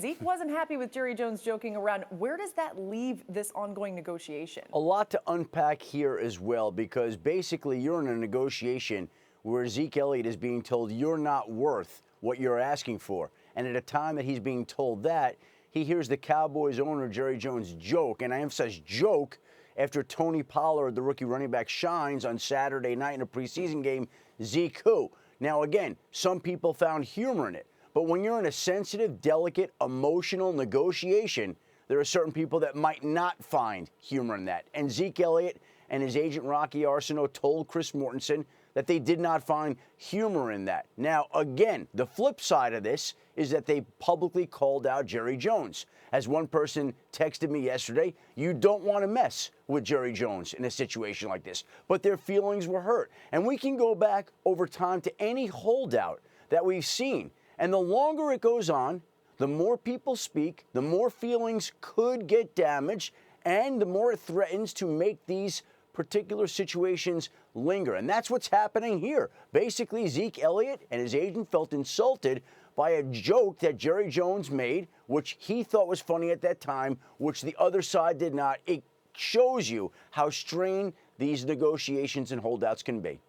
Zeke wasn't happy with Jerry Jones joking around. Where does that leave this ongoing negotiation? A lot to unpack here as well, because basically you're in a negotiation where Zeke Elliott is being told you're not worth what you're asking for. And at a time that he's being told that, he hears the Cowboys owner, Jerry Jones, joke, and I emphasize joke, after Tony Pollard, the rookie running back, shines on Saturday night in a preseason game, Zeke who? Now, again, some people found humor in it. But when you're in a sensitive, delicate, emotional negotiation, there are certain people that might not find humor in that. And Zeke Elliott and his agent Rocky Arsenault told Chris Mortensen that they did not find humor in that. Now, again, the flip side of this is that they publicly called out Jerry Jones. As one person texted me yesterday, you don't want to mess with Jerry Jones in a situation like this. But their feelings were hurt. And we can go back over time to any holdout that we've seen. And the longer it goes on, the more people speak, the more feelings could get damaged, and the more it threatens to make these particular situations linger. And that's what's happening here. Basically, Zeke Elliott and his agent felt insulted by a joke that Jerry Jones made, which he thought was funny at that time, which the other side did not. It shows you how strained these negotiations and holdouts can be.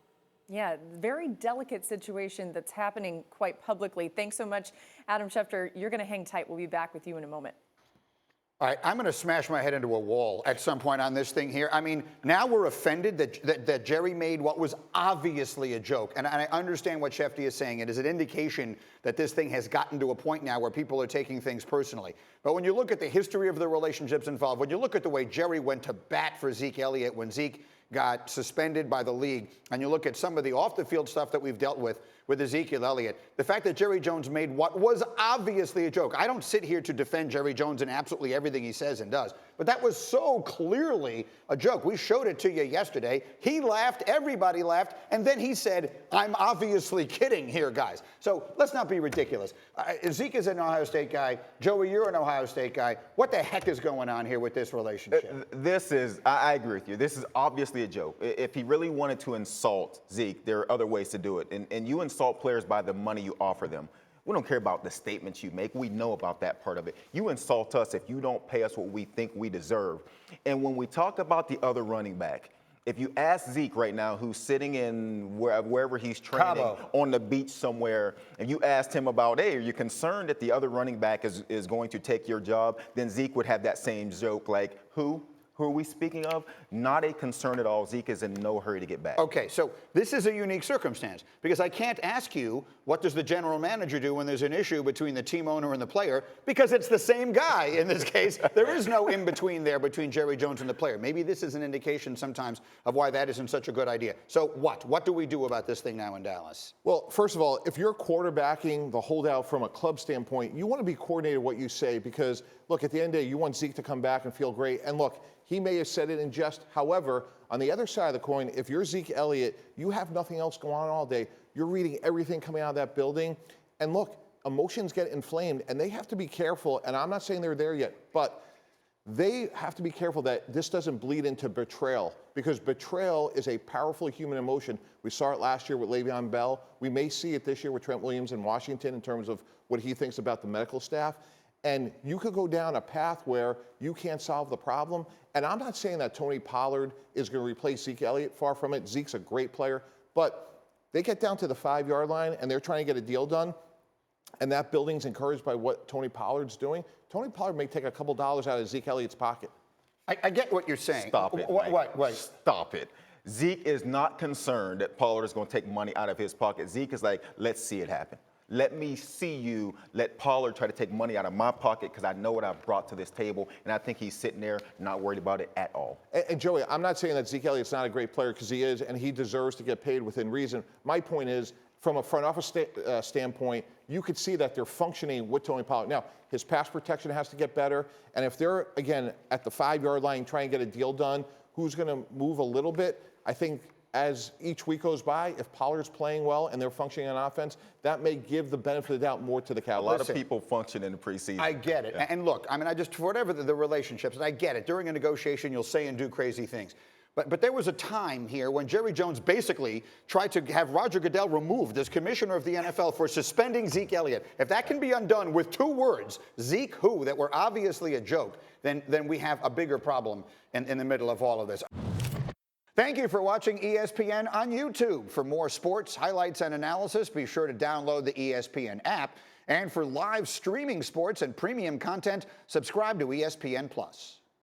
Yeah, very delicate situation that's happening quite publicly. Thanks so much, Adam Schefter. You're going to hang tight. We'll be back with you in a moment. All right, I'm going to smash my head into a wall at some point on this thing here. I mean, now we're offended that Jerry made what was obviously a joke. And I understand what Schefter is saying. It is an indication that this thing has gotten to a point now where people are taking things personally. But when you look at the history of the relationships involved, when you look at the way Jerry went to bat for Zeke Elliott when Zeke got suspended by the league, and you look at some of the off-the-field stuff that we've dealt with Ezekiel Elliott, the fact that Jerry Jones made what was obviously a joke. I don't sit here to defend Jerry Jones in absolutely everything he says and does, but that was so clearly a joke. We showed it to you yesterday. He laughed, everybody laughed, and then he said, I'm obviously kidding here, guys. So let's not be ridiculous. Zeke is an Ohio State guy. Joey, you're an Ohio State guy. What the heck is going on here with this relationship? This is, I agree with you. This is obviously a joke. If he really wanted to insult Zeke, there are other ways to do it. And you insult players by the money you offer them. We don't care about the statements you make. We know about that part of it. You insult us if you don't pay us what we think we deserve. And when we talk about the other running back, if you ask Zeke right now, who's sitting in wherever he's training, Cabo, on the beach somewhere, and you asked him about, hey, are you concerned that the other running back is going to take your job? Then Zeke would have that same joke like, who? Who are we speaking of? Not a concern at all. Zeke is in no hurry to get back. Okay, so this is a unique circumstance because I can't ask you what does the general manager do when there's an issue between the team owner and the player, because it's the same guy in this case. There is no in-between there between Jerry Jones and the player. Maybe this is an indication sometimes of why that isn't such a good idea. So what? What do we do about this thing now in Dallas? Well, first of all, if you're quarterbacking the holdout from a club standpoint, you want to be coordinated what you say because, look, at the end of the day, you want Zeke to come back and feel great. And look, he may have said it in jest. However, on the other side of the coin, if you're Zeke Elliott, you have nothing else going on all day. You're reading everything coming out of that building. And look, emotions get inflamed, and they have to be careful. And I'm not saying they're there yet, but they have to be careful that this doesn't bleed into betrayal, because betrayal is a powerful human emotion. We saw it last year with Le'Veon Bell. We may see it this year with Trent Williams in Washington in terms of what he thinks about the medical staff. And you could go down a path where you can't solve the problem. And I'm not saying that Tony Pollard is going to replace Zeke Elliott. Far from it. Zeke's a great player. But they get down to the 5-yard line, and they're trying to get a deal done, and that building's encouraged by what Tony Pollard's doing. Tony Pollard may take a couple dollars out of Zeke Elliott's pocket. I get what you're saying. Stop it. What? Stop it. Zeke is not concerned that Pollard is going to take money out of his pocket. Zeke is like, let's see it happen. Let me see you let Pollard try to take money out of my pocket because I know what I've brought to this table, and I think he's sitting there not worried about it at all. And Joey, I'm not saying that Zeke Elliott's not a great player, because he is, and he deserves to get paid within reason. My point is, from a front office standpoint, you could see that they're functioning with Tony Pollard. Now, his pass protection has to get better, and if they're, again, at the 5-yard line trying to get a deal done, who's going to move a little bit? I think as each week goes by, if Pollard's playing well and they're functioning on offense, that may give the benefit of the doubt more to the Cowboys. A lot of people function in the preseason. I get it. Yeah. And look, I mean, for whatever the relationships, and I get it. During a negotiation, you'll say and do crazy things. But there was a time here when Jerry Jones basically tried to have Roger Goodell removed as commissioner of the NFL for suspending Zeke Elliott. If that can be undone with 2 words, Zeke who, that were obviously a joke, then we have a bigger problem in the middle of all of this. Thank you for watching ESPN on YouTube. For more sports, highlights, and analysis, be sure to download the ESPN app. And for live streaming sports and premium content, subscribe to ESPN+.